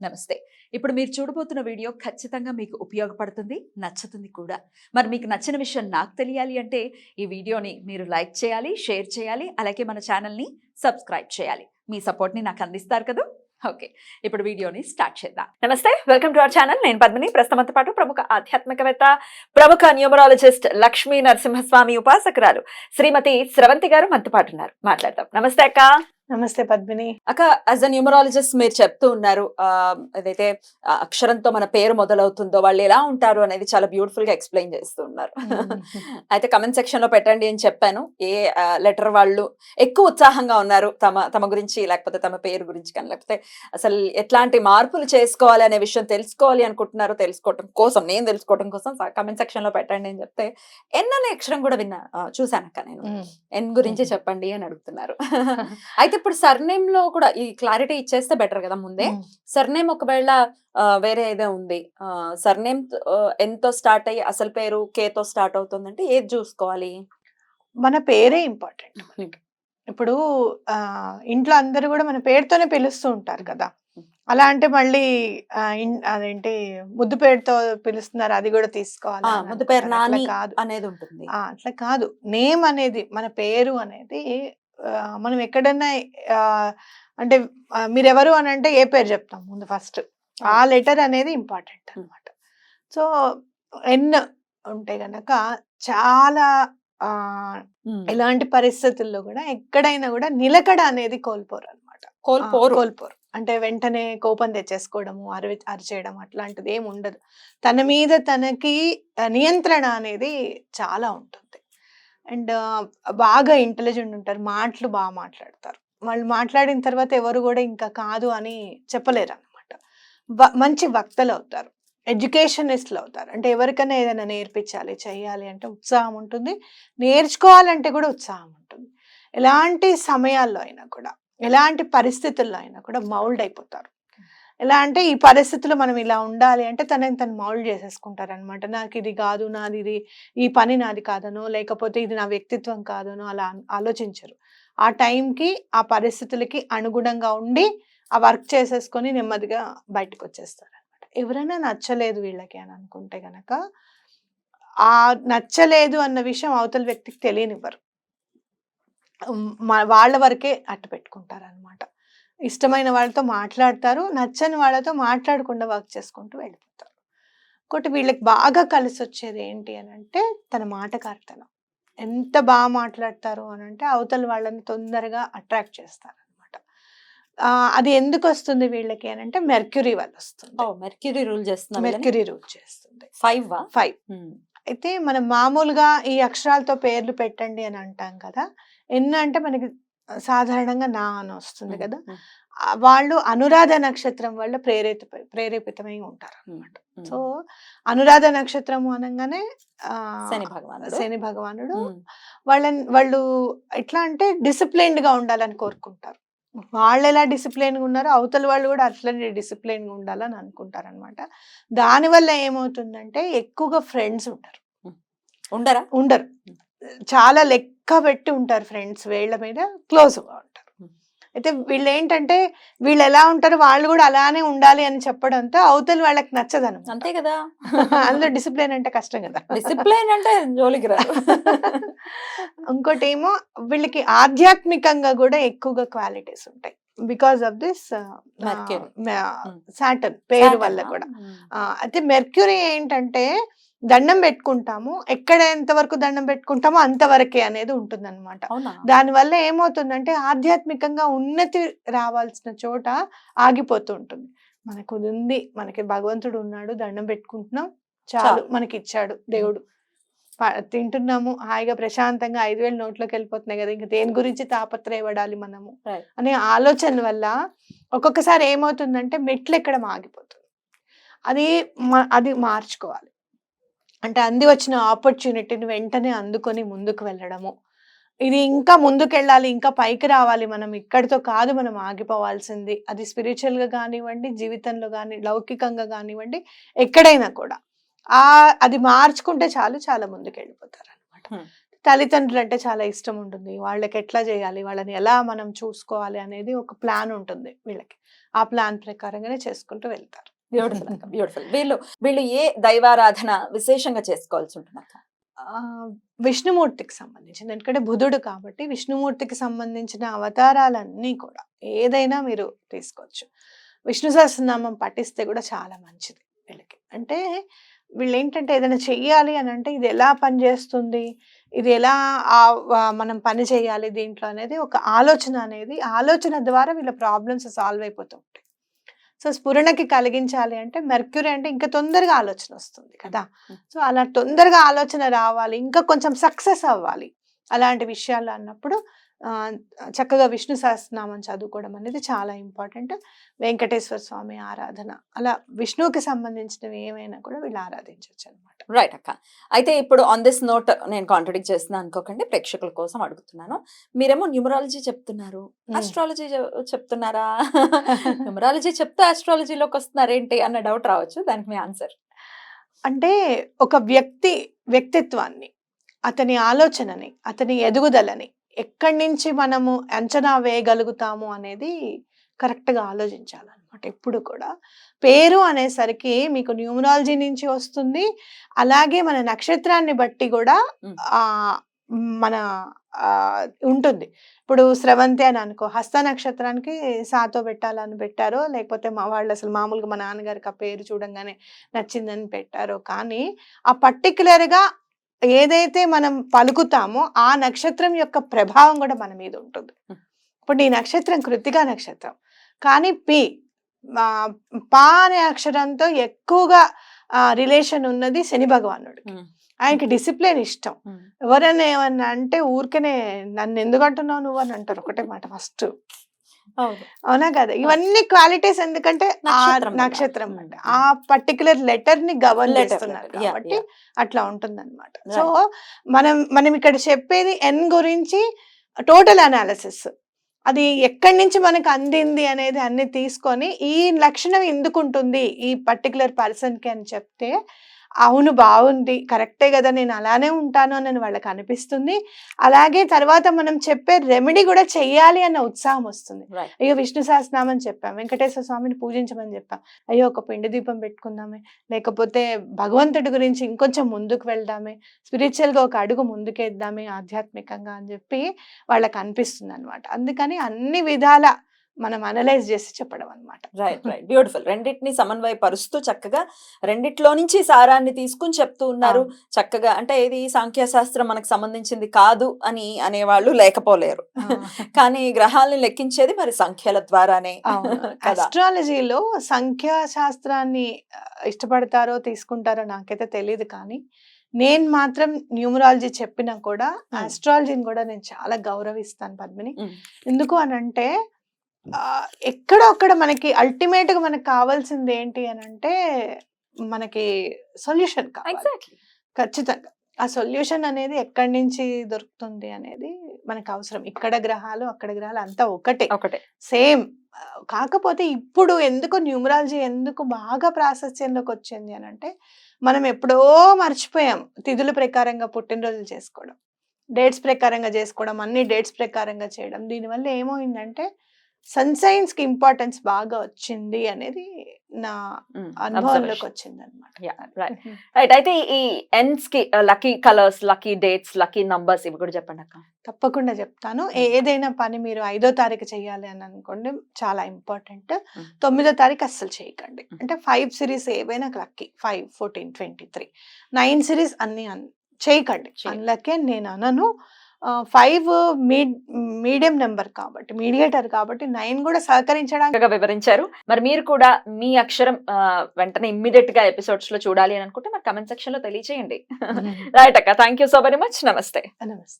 నమస్తే. ఇప్పుడు మీరు చూడబోతున్న వీడియో ఖచ్చితంగా మీకు ఉపయోగపడుతుంది, నచ్చుతుంది కూడా. మరి మీకు నచ్చిన విషయం నాకు తెలియాలి అంటే ఈ వీడియోని మీరు లైక్ చేయాలి, షేర్ చేయాలి, అలాగే మన ఛానల్‌ని సబ్స్క్రైబ్ చేయాలి. మీ సపోర్ట్‌ని నాకు అందిస్తారు కదా! ఓకే. ఇప్పుడు వీడియోని స్టార్ట్ చేద్దాం. నమస్తే, వెల్కమ్ టు అవర్ ఛానల్. నేను పద్మిని. ప్రస్తుతంతో పాటు ప్రముఖ ఆధ్యాత్మికవేత్త, ప్రముఖ న్యూమరాలజిస్ట్ లక్ష్మీ నరసింహస్వామి ఉపాసకురాలు శ్రీమతి స్రవంతి గారు మనతో పాటు ఉన్నారు. మాట్లాడదాం. నమస్తే అక్క. నమస్తే పద్మిని. అక్క, యాజ్ అ న్యూమరాలజిస్ట్ మీరు చెప్తూ ఉన్నారు, ఏదైతే అక్షరంతో మన పేరు మొదలవుతుందో వాళ్ళు ఎలా ఉంటారు అనేది చాలా బ్యూటిఫుల్ గా ఎక్స్ప్లెయిన్ చేస్తూ ఉన్నారు. అయితే కమెంట్ సెక్షన్ లో పెట్టండి అని చెప్పాను. ఏ లెటర్ వాళ్ళు ఎక్కువ ఉత్సాహంగా ఉన్నారు తమ గురించి, లేకపోతే తమ పేరు గురించి, కానీ లేకపోతే అసలు ఎట్లాంటి మార్పులు చేసుకోవాలి అనే విషయం తెలుసుకోవాలి అనుకుంటున్నారు, నేను తెలుసుకోవడం కోసం కమెంట్ సెక్షన్ లో పెట్టండి అని చెప్తే ఎన్ అనే అక్షరం కూడా చూసానక్క నేను. ఎన్ గురించి చెప్పండి అని అడుగుతున్నారు. అయితే ఇప్పుడు సర్నేమ్ లో కూడా ఈ క్లారిటీ ఇచ్చేస్తే బెటర్ కదా ముందే. సర్నేమ్ ఒకవేళ వేరే ఏదో ఉంది, సర్నేమ్ ఎంతో స్టార్ట్ అయ్యి అసలు పేరు కేతో స్టార్ట్ అవుతుందంటే ఏది చూసుకోవాలి? మన పేరే ఇంపార్టెంట్ మనకి. ఇప్పుడు ఇంట్లో అందరూ కూడా మన పేరుతోనే పిలుస్తూ ఉంటారు కదా. అలా అంటే మళ్ళీ అదేంటి ముద్దు పేరుతో పిలుస్తున్నారు, అది కూడా తీసుకోవాలి. ముద్దు పేరు నాని కాదు అనేది ఉంటుంది. అట్లా కాదు. నేమ్ అనేది, మన పేరు అనేది మనం ఎక్కడన్నా అంటే మీరెవరు అని అంటే ఏ పేరు చెప్తాం ముందు ఫస్ట్. ఆ లెటర్ అనేది ఇంపార్టెంట్ అన్నమాట. సో ఎన్ ఉంటే గనక చాలా ఎలాంటి పరిస్థితుల్లో కూడా ఎక్కడైనా కూడా నిలకడ అనేది కోల్పోరు అనమాట. కోల్పోరు అంటే వెంటనే కోపం తెచ్చేసుకోవడము, అరిచేయడం అట్లాంటిది ఏమి ఉండదు. తన మీద తనకి నియంత్రణ అనేది చాలా ఉంటుంది. అండ్ బాగా ఇంటెలిజెంట్ ఉంటారు, మాటలు బాగా మాట్లాడతారు. వాళ్ళు మాట్లాడిన తర్వాత ఎవరు కూడా ఇంకా కాదు అని చెప్పలేరు అనమాట. మంచి వక్తలు అవుతారు, ఎడ్యుకేషనిస్ట్లు అవుతారు. అంటే ఎవరికైనా ఏదైనా నేర్పించాలి, చెయ్యాలి అంటే ఉత్సాహం ఉంటుంది, నేర్చుకోవాలంటే కూడా ఉత్సాహం ఉంటుంది. ఎలాంటి సమయాల్లో అయినా కూడా, ఎలాంటి పరిస్థితుల్లో అయినా కూడా మౌల్డ్ అయిపోతారు. ఎలా అంటే ఈ పరిస్థితుల్లో మనం ఇలా ఉండాలి అంటే తను మౌల్డ్ చేసేసుకుంటారు అనమాట. నాకు ఇది కాదు, నాది ఇది, ఈ పని నాది కాదనో, లేకపోతే ఇది నా వ్యక్తిత్వం కాదనో అలా ఆలోచించరు. ఆ టైంకి ఆ పరిస్థితులకి అనుగుణంగా ఉండి ఆ వర్క్ చేసేసుకొని నెమ్మదిగా బయటకు వచ్చేస్తారు అనమాట. ఎవరైనా నచ్చలేదు వీళ్ళకి అని అనుకుంటే గనక ఆ నచ్చలేదు అన్న విషయం అవతల వ్యక్తికి తెలియనివ్వరు. వాళ్ళ వరకే అట్టు పెట్టుకుంటారు అనమాట. ఇష్టమైన వాళ్ళతో మాట్లాడతారు, నచ్చని వాళ్ళతో మాట్లాడకుండా వర్క్ చేసుకుంటూ వెళ్ళిపోతారు. ఇంకోటి వీళ్ళకి బాగా కలిసి వచ్చేది ఏంటి అని అంటే తన మాటకారితనం. ఎంత బాగా మాట్లాడతారు అని అంటే అవతల వాళ్ళని తొందరగా అట్రాక్ట్ చేస్తారు అనమాట. అది ఎందుకు వస్తుంది వీళ్ళకి అని అంటే మెర్క్యూరీ వల్ల వస్తుంది. మెర్క్యూరీ రూల్ చేస్తుంది. 5 అయితే మనం మామూలుగా ఈ అక్షరాలతో పేర్లు పెట్టండి అని అంటాం కదా. అంటే మనకి సాధారణంగా నా అని వస్తుంది కదా. వాళ్ళు అనురాధ నక్షత్రం వల్ల ప్రేరేపితమై ఉంటారు అనమాట. సో అనురాధ నక్షత్రము అనగానే శని భగవానుడు వాళ్ళు ఎట్లా అంటే డిసిప్లైన్డ్ గా ఉండాలని కోరుకుంటారు. వాళ్ళు ఎలా డిసిప్లైన్గా ఉన్నారో అవతల వాళ్ళు కూడా అట్లనే డిసిప్లైన్గా ఉండాలని అనుకుంటారు అనమాట. దానివల్ల ఏమవుతుందంటే ఎక్కువగా ఫ్రెండ్స్ ఉండరు, చాలా లెక్క పెట్టి ఉంటారు ఫ్రెండ్స్, వేళ్ల మీద క్లోజ్గా ఉంటారు. అయితే వీళ్ళు ఏంటంటే వీళ్ళు ఎలా ఉంటారో వాళ్ళు కూడా అలానే ఉండాలి అని చెప్పడంతో అవతల వాళ్ళకి నచ్చదను. అంతే కదా. అందులో డిసిప్లైన్ అంటే కష్టం కదా. డిసిప్లైన్ అంటే జోలికి రా. ఇంకోటి ఏమో వీళ్ళకి ఆధ్యాత్మికంగా కూడా ఎక్కువగా క్వాలిటీస్ ఉంటాయి బికాస్ ఆఫ్ దిస్ సాటర్న్ పేరు వల్ల కూడా. అయితే మెర్క్యూరీ ఏంటంటే దండం పెట్టుకుంటాము, ఎక్కడ ఎంతవరకు దండం పెట్టుకుంటామో అంతవరకే అనేది ఉంటుంది అనమాట. దానివల్ల ఏమవుతుందంటే ఆధ్యాత్మికంగా ఉన్నతి రావాల్సిన చోట ఆగిపోతూ ఉంటుంది. మనకు ఉంది, మనకి భగవంతుడు ఉన్నాడు, దండం పెట్టుకుంటున్నాం, చాలు మనకి ఇచ్చాడు దేవుడు, తింటున్నాము హాయిగా ప్రశాంతంగా 5,000 నోట్లోకి వెళ్ళిపోతున్నాయి కదా, ఇంకా దేని గురించి తాపత్రయపడాలి మనము అనే ఆలోచన వల్ల ఒక్కొక్కసారి ఏమవుతుందంటే మెట్లు ఎక్కడం ఆగిపోతుంది. అది మార్చుకోవాలి. అంటే వచ్చిన ఆపర్చునిటీని వెంటనే అందుకొని ముందుకు వెళ్ళడము, ఇది ఇంకా ముందుకెళ్ళాలి, ఇంకా పైకి రావాలి, మనం ఇక్కడితో కాదు మనం ఆగిపోవాల్సింది. అది స్పిరిచువల్ గా కానివ్వండి, జీవితంలో కానీ, లౌకికంగా కానివ్వండి, ఎక్కడైనా కూడా అది మార్చుకుంటే చాలు, చాలా ముందుకు వెళ్ళిపోతారు అనమాట. తల్లిదండ్రులు అంటే చాలా ఇష్టం ఉంటుంది, వాళ్ళకి ఎట్లా చేయాలి, వాళ్ళని ఎలా మనం చూసుకోవాలి అనేది ఒక ప్లాన్ ఉంటుంది వీళ్ళకి. ఆ ప్లాన్ ప్రకారంగానే చేసుకుంటూ వెళ్తారు. బ్యూటిఫుల్ అక్క, బ్యూటిఫుల్. వీళ్ళు ఏ దైవారాధన విశేషంగా చేసుకోవాల్సి ఉంటుంది అక్క? విష్ణుమూర్తికి సంబంధించింది, ఎందుకంటే బుధుడు కాబట్టి విష్ణుమూర్తికి సంబంధించిన అవతారాలన్నీ కూడా ఏదైనా మీరు తీసుకోవచ్చు. విష్ణు సహస్రనామం పఠిస్తే కూడా చాలా మంచిది వీళ్ళకి. అంటే వీళ్ళు ఏంటంటే ఏదైనా చెయ్యాలి అని అంటే ఇది ఎలా పని చేస్తుంది, ఇది ఎలా మనం పని చేయాలి దీంట్లో అనేది ఒక ఆలోచన ద్వారా వీళ్ళ ప్రాబ్లమ్స్ సాల్వ్ అయిపోతూ ఉంటాయి. సో స్ఫురణకి కలిగించాలి అంటే మెర్క్యూరీ అంటే ఇంకా తొందరగా ఆలోచన వస్తుంది కదా. సో అలా తొందరగా ఆలోచన రావాలి, ఇంకా కొంచెం సక్సెస్ అవ్వాలి అలాంటి విషయాలు అన్నప్పుడు చక్కగా విష్ణు సహస్రనామం చదువుకోవడం అనేది చాలా ఇంపార్టెంట్. వెంకటేశ్వర స్వామి ఆరాధన, అలా విష్ణువుకి సంబంధించినవి ఏమైనా కూడా వీళ్ళు ఆరాధించవచ్చు అనమాట. రైట్ అక్క. అయితే ఇప్పుడు ఆన్ దిస్ నోట్ నేను కాంట్రడిక్ట్ చేస్తున్నా అనుకోకండి, ప్రేక్షకుల కోసం అడుగుతున్నాను. మీరేమో న్యూమరాలజీ చెప్తున్నారు, ఆస్ట్రాలజీ చెప్తున్నారా? న్యూమరాలజీ చెప్తే ఆస్ట్రాలజీలోకి వస్తున్నారేంటి అన్న డౌట్ రావచ్చు, దానికి మీ ఆన్సర్. అంటే ఒక వ్యక్తిత్వాన్ని, అతని ఆలోచనని, అతని ఎదుగుదలని ఎక్కడి నుంచి మనము అంచనా వేయగలుగుతాము అనేది కరెక్ట్గా ఆలోచించాలన్నమాట. ఎప్పుడు కూడా పేరు అనేసరికి మీకు న్యూమరాలజీ నుంచి వస్తుంది, అలాగే మన నక్షత్రాన్ని బట్టి కూడా మన ఉంటుంది. ఇప్పుడు స్రవంతి అని అనుకో, హస్త నక్షత్రానికి సాతో పెట్టాలని పెట్టారో, లేకపోతే వాళ్ళు అసలు మామూలుగా మా నాన్నగారికి ఆ పేరు చూడంగానే నచ్చిందని పెట్టారో, కానీ ఆ పర్టికులర్గా ఏదైతే మనం పలుకుతామో ఆ నక్షత్రం యొక్క ప్రభావం కూడా మన మీద ఉంటుంది. ఇప్పుడు నీ నక్షత్రం కృత్తికా నక్షత్రం, కానీ పా అనే అక్షరంతో ఎక్కువగా రిలేషన్ ఉన్నది శని భగవానుడికి. ఆయనకి డిసిప్లిన్ ఇష్టం. ఎవరైనా ఏమన్నా అంటే ఊరికనే నన్ను ఎందుకు అంటున్నావు నువ్వు అని అంటారు ఒకటే మాట ఫస్ట్. అవునా కదా? ఇవన్నీ క్వాలిటీస్ ఎందుకంటే ఆ నక్షత్రం అంటే ఆ పర్టికులర్ లెటర్ ని గవర్న్ చేస్తున్నారు కాబట్టి అట్లా ఉంటుంది అనమాట. సో మనం ఇక్కడ చెప్పేది ఎన్ గురించి టోటల్ అనాలిసిస్, అది ఎక్కడి నుంచి మనకు అందింది అనేది అన్ని తీసుకొని ఈ లక్షణం ఎందుకు ఉంటుంది ఈ పర్టికులర్ పర్సన్ కి అని చెప్తే, అవును బాగుంది, కరెక్టే కదా, నేను అలానే ఉంటాను అని వాళ్ళకి అనిపిస్తుంది. అలాగే తర్వాత మనం చెప్పే రెమెడీ కూడా చెయ్యాలి అన్న ఉత్సాహం వస్తుంది. అయ్యో విష్ణు సహస్రనామం చెప్పాం, వెంకటేశ్వర స్వామిని పూజించమని చెప్పాం, అయ్యో ఒక పిండి దీపం పెట్టుకుందామే, లేకపోతే భగవంతుడి గురించి ఇంకొంచెం ముందుకు వెళ్దామే, స్పిరిచువల్ గా ఒక అడుగు ముందుకేద్దామే ఆధ్యాత్మికంగా అని చెప్పి వాళ్ళకి అనిపిస్తుంది అనమాట. అందుకని అన్ని విధాల మనం అనలైజ్ చేసి చెప్పడం అనమాట. Right right, beautiful. రెండింటిని సమన్వయపరుస్తూ చక్కగా రెండిట్లో నుంచి సారాన్ని తీసుకుని చెప్తూ ఉన్నారు చక్కగా. అంటే ఇది సాంఖ్యశాస్త్రం మనకు సంబంధించింది కాదు అని అనేవాళ్ళు లేకపోలేరు, కానీ గ్రహాలను లెక్కించేది మరి సంఖ్యల ద్వారానే. ఆస్ట్రాలజీలో సంఖ్యాశాస్త్రాన్ని ఇష్టపడతారో తీసుకుంటారో నాకైతే తెలియదు, కానీ నేను మాత్రం న్యూమరాలజీ చెప్పినా కూడా ఆస్ట్రాలజీని కూడా నేను చాలా గౌరవిస్తాను పద్మిని. ఎందుకు అనంటే ఎక్కడొక్కడ మనకి అల్టిమేట్ గా మనకు కావాల్సింది ఏంటి అని అంటే మనకి సొల్యూషన్ కావాలి. ఖచ్చితంగా ఆ సొల్యూషన్ అనేది ఎక్కడి నుంచి దొరుకుతుంది అనేది మనకు అవసరం. ఇక్కడ గ్రహాలు అక్కడ గ్రహాలు అంతా ఒకటే సేమ్. కాకపోతే ఇప్పుడు ఎందుకు న్యూమరాలజీ ఎందుకు బాగా ప్రాశస్త్యంలోకి వచ్చింది అని అంటే, మనం ఎప్పుడో మర్చిపోయాం తిథుల ప్రకారంగా పుట్టినరోజులు చేసుకోవడం, డేట్స్ ప్రకారంగా చేసుకోవడం, అన్ని డేట్స్ ప్రకారంగా చేయడం. దీనివల్ల ఏమైందంటే సన్సైన్స్ కి ఇంపార్టెన్స్ బాగా వచ్చింది అనేది నా అనుభవంలోకి వచ్చింది అనమాట. రైట్. అయితే ఈ ఎన్స్ కి lucky colours, lucky dates, lucky numbers ఇవి కూడా చెప్పండి అక్క. తప్పకుండా చెప్తాను. ఏదైనా పని మీరు 5వ తారీఖు చేయాలి అని అనుకోండి, చాలా ఇంపార్టెంట్. 9వ తారీఖు అస్సలు చేయకండి. అంటే 5 సిరీస్ ఏవైనా లక్కీ, 5, 14, 23, 9 సిరీస్ అన్ని చేయకండి. అన్లకే నేను అనను. 5 మీడియం నెంబర్ కాబట్టి, మీడియేటర్ కాబట్టి 9 కూడా సహకరించడానికి వివరించారు. మరి మీరు కూడా మీ అక్షరం వెంటనే ఇమ్మీడియట్ గా ఎపిసోడ్స్ లో చూడాలి అని అనుకుంటే మరి కమెంట్ సెక్షన్ లో తెలియజేయండి. రైట్ అక్క, thank you so very much. నమస్తే. నమస్తే.